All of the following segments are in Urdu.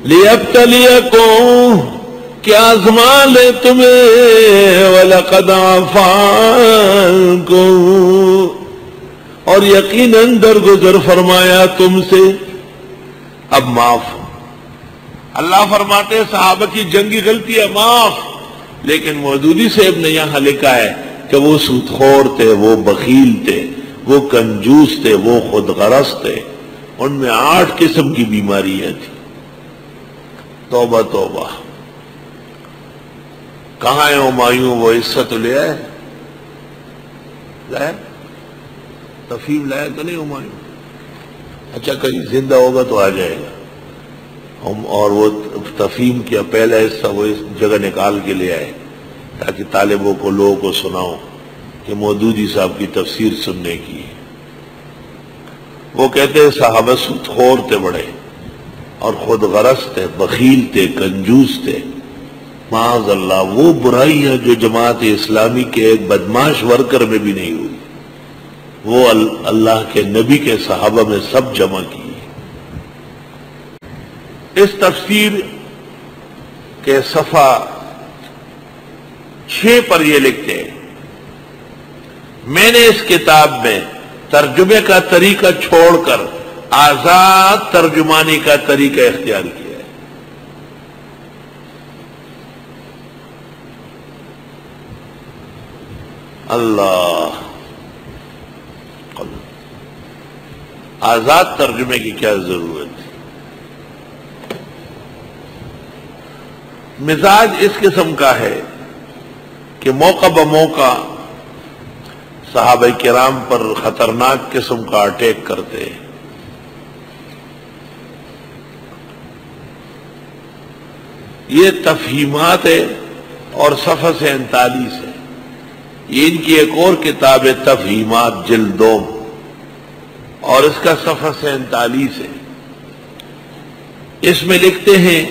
لِيَبْتَلِيَكُمْ کہ آزما لے تمہیں، وَلَقَدْ عَفَا عَنْكُمْ اور یقیناً درگزر فرمایا تم سے، اب معاف۔ اللہ فرماتے ہیں صحابہ کی جنگی غلطی ہے معاف، لیکن مودودی صاحب نے یہاں لکھا ہے کہ وہ سود خور تھے، وہ بخیل تھے، وہ کنجوس تھے، وہ خود غرض تھے، ان میں 8 قسم کی بیماریاں تھیں۔ توبہ توبہ، کہاں ہے ہمایوں؟ وہ عزت لے آئے، لائے تفہیم لائے تو نہیں ہمایوں؟ اچھا کہیں زندہ ہوگا تو آ جائے گا ہم، اور وہ تفہیم کیا پہلا حصہ وہ اس جگہ نکال کے لے آئے تاکہ طالبوں کو لوگوں کو سناؤ کہ مودودی صاحب کی تفسیر سننے کی۔ وہ کہتے ہیں صحابہ سود خور تھے بڑے، اور خود غرض تھے، بخیل تھے، کنجوس تھے۔ معاذ اللہ وہ برائیاں جو جماعت اسلامی کے ایک بدماش ورکر میں بھی نہیں ہوئی، وہ اللہ کے نبی کے صحابہ میں سب جمع کی۔ اس تفسیر کے صفحہ 6 پر یہ لکھتے ہیں، میں نے اس کتاب میں ترجمے کا طریقہ چھوڑ کر آزاد ترجمانی کا طریقہ اختیار کیا ہے۔ اللہ، آزاد ترجمے کی کیا ضرورت ہے؟ مزاج اس قسم کا ہے کہ موقع بموقع صحابہ کرام پر خطرناک قسم کا اٹیک کرتے ہیں۔ یہ تفہیمات ہے اور صفحہ 47 ہے، یہ ان کی ایک اور کتاب ہے تفہیمات جلد 2 اور اس کا صفحہ 47 ہے۔ اس میں لکھتے ہیں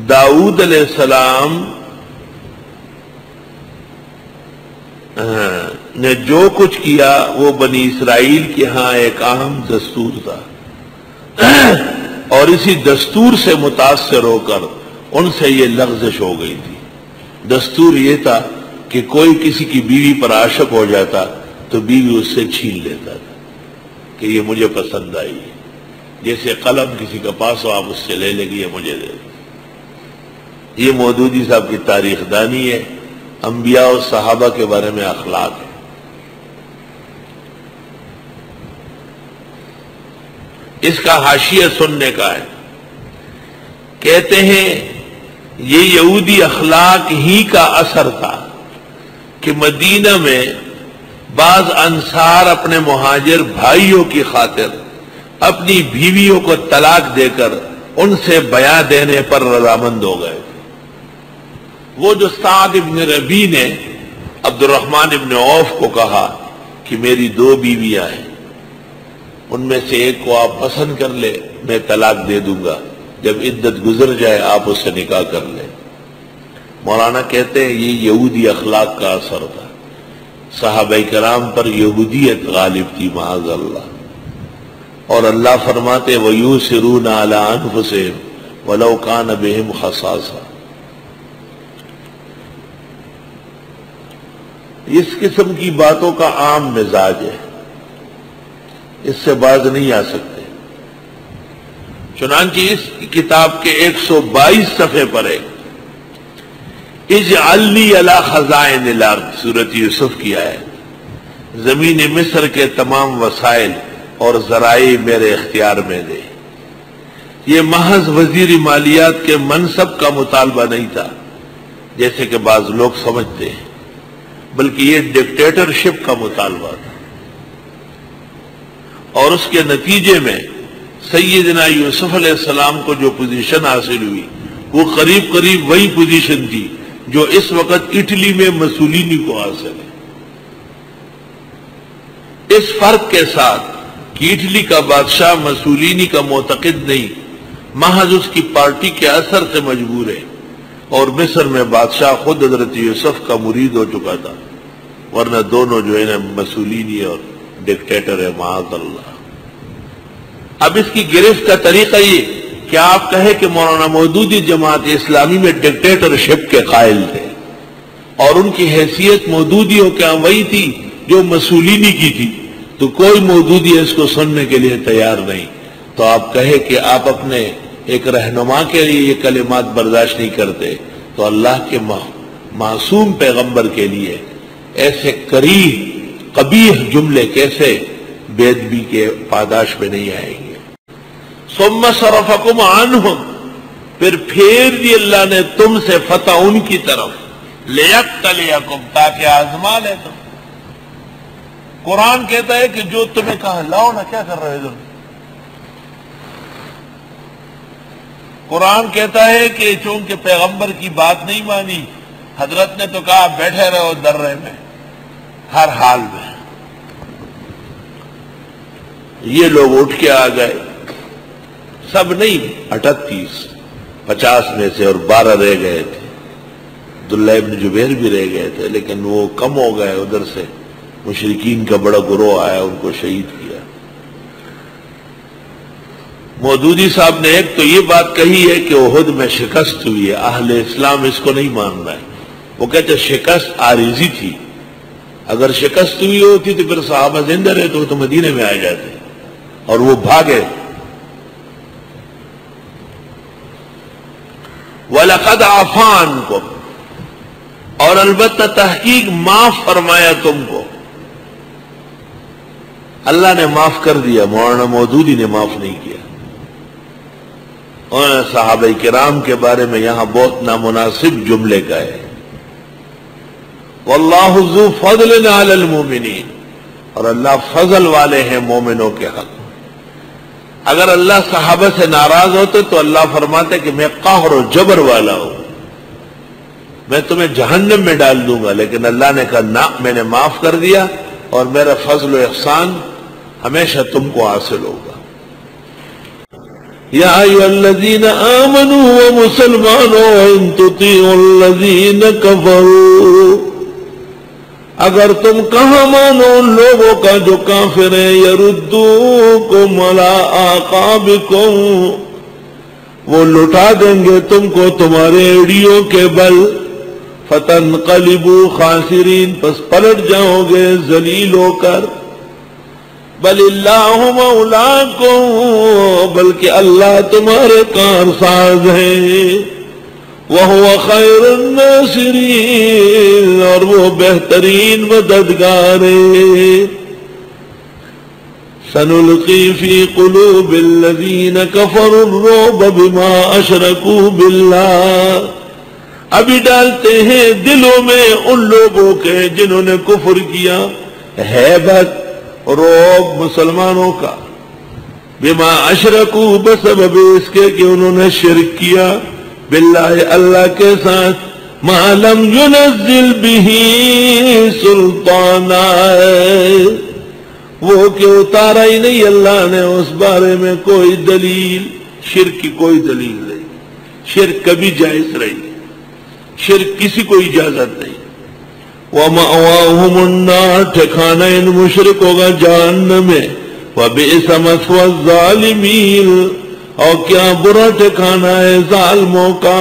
داؤد علیہ السلام نے جو کچھ کیا وہ بنی اسرائیل کے ہاں ایک اہم دستور تھا، اور اسی دستور سے متاثر ہو کر ان سے یہ لغزش ہو گئی تھی۔ دستور یہ تھا کہ کوئی کسی کی بیوی پر عاشق ہو جاتا تو بیوی اس سے چھین لیتا تھا کہ یہ مجھے پسند آئی، جیسے قلم کسی کا پاس ہو آپ اس سے لے لیں گے یہ مجھے دے دیں۔ یہ مودودی صاحب کی تاریخ دانی ہے، انبیاء اور صحابہ کے بارے میں اخلاق ہے۔ اس کا حاشیہ سننے کا ہے، کہتے ہیں یہ یہودی اخلاق ہی کا اثر تھا کہ مدینہ میں بعض انصار اپنے مہاجر بھائیوں کی خاطر اپنی بیویوں کو طلاق دے کر ان سے بیع دینے پر رضامند ہو گئے۔ وہ جو سعد ابن ربیع نے عبد الرحمن ابن عوف کو کہا کہ میری 2 بیویاں ہیں، ان میں سے ایک کو آپ پسند کر لے، میں طلاق دے دوں گا، جب عدت گزر جائے آپ اس سے نکاح کر لیں۔ مولانا کہتے ہیں یہ یہودی اخلاق کا اثر تھا، صحابہ کرام پر یہودیت غالب تھی معاذ اللہ۔ اور اللہ فرماتے وَيُؤْثِرُونَ عَلَىٰ أَنفُسِهِمْ وَلَوْ كَانَ بِهِمْ خَصَاصَةٌ۔ اس قسم کی باتوں کا عام مزاج ہے، اس سے باز نہیں آ سکتے۔ چنانچہ اس کتاب کے 122 صفحے پر ہے اجعلنی علی خزائن الارض، سورۃ یوسف کی آیت، زمین مصر کے تمام وسائل اور ذرائع میرے اختیار میں دے۔ یہ محض وزیر مالیات کے منصب کا مطالبہ نہیں تھا جیسے کہ بعض لوگ سمجھتے ہیں، بلکہ یہ ڈکٹیٹرشپ کا مطالبہ تھا، اور اس کے نتیجے میں سیدنا یوسف علیہ السلام کو جو پوزیشن حاصل ہوئی وہ قریب قریب وہی پوزیشن تھی جو اس وقت اٹلی میں مسولینی کو حاصل ہے، اس فرق کے ساتھ کہ اٹلی کا بادشاہ مسولینی کا معتقد نہیں، محض اس کی پارٹی کے اثر سے مجبور ہے، اور مصر میں بادشاہ خود حضرت یوسف کا مرید ہو چکا تھا، ورنہ دونوں جو ہے نا مسولینی اور ڈکٹیٹر ہے معاذ اللہ۔ اب اس کی گرفت کا طریقہ یہ کیا آپ کہیں کہ مولانا مودودی جماعت اسلامی میں ڈکٹیٹرشپ کے قائل تھے اور ان کی حیثیت مودودیوں کیا وہی تھی جو مسولینی کی تھی، تو کوئی مودودی اس کو سننے کے لیے تیار نہیں، تو آپ کہیں کہ آپ اپنے ایک رہنما کے لیے یہ کلمات برداشت نہیں کرتے، تو اللہ کے معصوم پیغمبر کے لیے ایسے قبیح جملے کیسے بے ادبی کے پاداش میں نہیں آئیں گے؟ ثم صرفکم عنہم، پھر پھیر دی اللہ نے تم سے فتح ان کی طرف، لیبتلیکم، تاکہ آزما لے تم۔ قرآن کہتا ہے کہ جو تمہیں کہا لاؤ نا، کیا کر رہے تم؟ قرآن کہتا ہے کہ چونکہ پیغمبر کی بات نہیں مانی، حضرت نے تو کہا بیٹھے رہو درے میں ہر حال میں۔ یہ لوگ اٹھ کے آ گئے، سب نہیں، 38، 50 میں سے، اور 12 رہ گئے تھے، عبداللہ ابن جبیر بھی رہ گئے تھے، لیکن وہ کم ہو گئے، ادھر سے مشرکین کا بڑا گروہ آیا، ان کو شہید کیا۔ مودودی صاحب نے ایک تو یہ بات کہی ہے کہ احد میں شکست ہوئی ہے، اہل اسلام اس کو نہیں مان رہا ہے، وہ کہتے شکست عارضی تھی، اگر شکست ہوئی ہوتی تو پھر صحابہ زندہ رہے تو وہ تو مدینے میں آ جاتے اور وہ بھاگے۔ وَلَقَدْ عَفَا عَنْكُمْ، اور البتہ تحقیق معاف فرمایا تم کو، اللہ نے معاف کر دیا، مولانا مودودی نے معاف نہیں کیا۔ اور صحابہ کرام کے بارے میں یہاں بہت نامناسب جملے کا ہے، واللہ ذو فضل علی المؤمنین، اور اللہ فضل والے ہیں مومنوں کے حق۔ اگر اللہ صحابہ سے ناراض ہوتے تو اللہ فرماتے کہ میں قہر و جبر والا ہوں، میں تمہیں جہنم میں ڈال دوں گا، لیکن اللہ نے کہا نہ، میں نے معاف کر دیا اور میرا فضل و احسان ہمیشہ تم کو حاصل ہوگا۔ یا ایھا الذین آمنوا، و مسلمانوں، ان تطیعوا الذین کفروا، اگر تم کہاں مانو ان لوگوں کا جو کافر ہیں، یردوکم علی اعقابکم، وہ لٹا دیں گے تم کو تمہارے ایڑیوں کے بل، فتنقلبوا خاسرین، پس پلٹ جاؤ گے ذلیل ہو کر، بل اللہ مولاکم، بلکہ اللہ تمہارے کارساز ہیں، وَهُوَ خَيْرُ النَّاصِرِينَ، اور وہ بہترین مددگار ہے۔ سَنُلْقِي فِي قُلُوبِ الَّذِينَ كَفَرُوا الرُّعْبَ بِمَا أَشْرَكُوا بِاللَّهِ، ابھی ڈالتے ہیں دلوں میں ان لوگوں کے جنہوں نے کفر کیا ہیبت، رعب مسلمانوں کا، بما اشرکوا، بسبب اس کے کہ انہوں نے شرک کیا، باللہ اللہ کے ساتھ، ما لم ينزل به سلطانا، وہ کہ اتارا ہی نہیں اللہ نے اس بارے میں کوئی دلیل، شرک کی کوئی دلیل نہیں، شرک کبھی جائز رہی، شرک کسی کو اجازت نہیں۔ وَمَأْوَاهُمُ النَّارُ، ٹھکانہ ان مشرکوں کا جہنم میں، وَبِئْسَ مَثْوَى الظَّالِمِينَ، اور کیا برا ٹھکانہ ہے ظالموں کا۔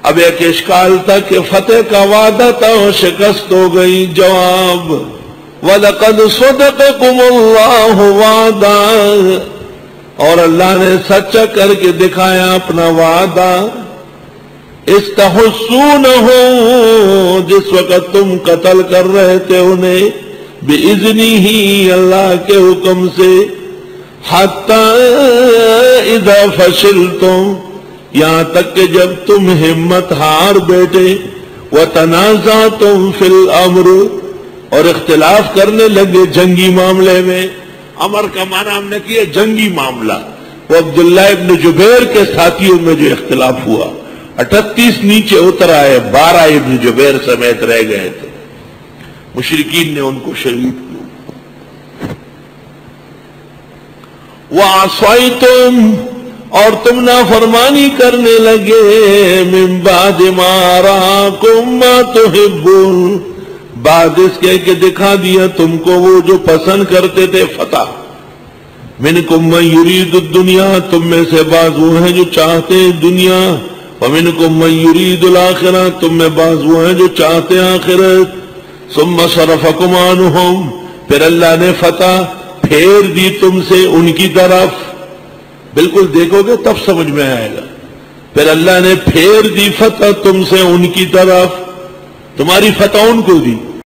اب ایک اشکال تھا کہ فتح کا وعدہ تھا اور شکست ہو گئی، جواب وَلَقَدْ صَدَقَكُمُ اللَّهُ وَعْدَهُ، اور اللہ نے سچا کر کے دکھایا اپنا وعدہ، استحسونہ، جس وقت تم قتل کر رہے تھے انہیں، بِإِذْنِهِ، اللہ کے حکم سے، حَتَّى اِذَا فَشِلْتُمْ، یہاں تک کہ جب تم ہمت ہار بیٹھے، وَتَنَازَعْتُمْ فِي الْأَمْرِ، اور اختلاف کرنے لگے جنگی معاملے میں۔ امر کا معنی ہم نے کیا جنگی معاملہ، وہ عبداللہ ابن جبیر کے ساتھیوں میں جو اختلاف ہوا، 38 نیچے اتر آئے، 12 ابن جبیر سمیت رہ گئے تھے، مشرکین نے ان کو شہید کیا۔ وَعَصَيْتُمْ، اور تم نافرمانی کرنے لگے، مِن بَعْدِ مَا أَرَاكُمْ مَا تُحِبُّونَ، بعد اس کے کہ دکھا دیا تم کو وہ جو پسند کرتے تھے فتح، منکم من یرید الدنیا، تم میں سے بعض وہ ہیں جو چاہتے ہیں دنیا، ومنکم من یرید الآخرہ، تم میں بعض وہ ہیں جو چاہتے ہیں آخرت۔ ثم صرفکم عنہم، پھر اللہ نے فتح پھیر دی تم سے ان کی طرف۔ بالکل دیکھو گے تب سمجھ میں آئے گا۔ پھر اللہ نے پھیر دی فتح تم سے ان کی طرف، تمہاری فتح ان کو دی۔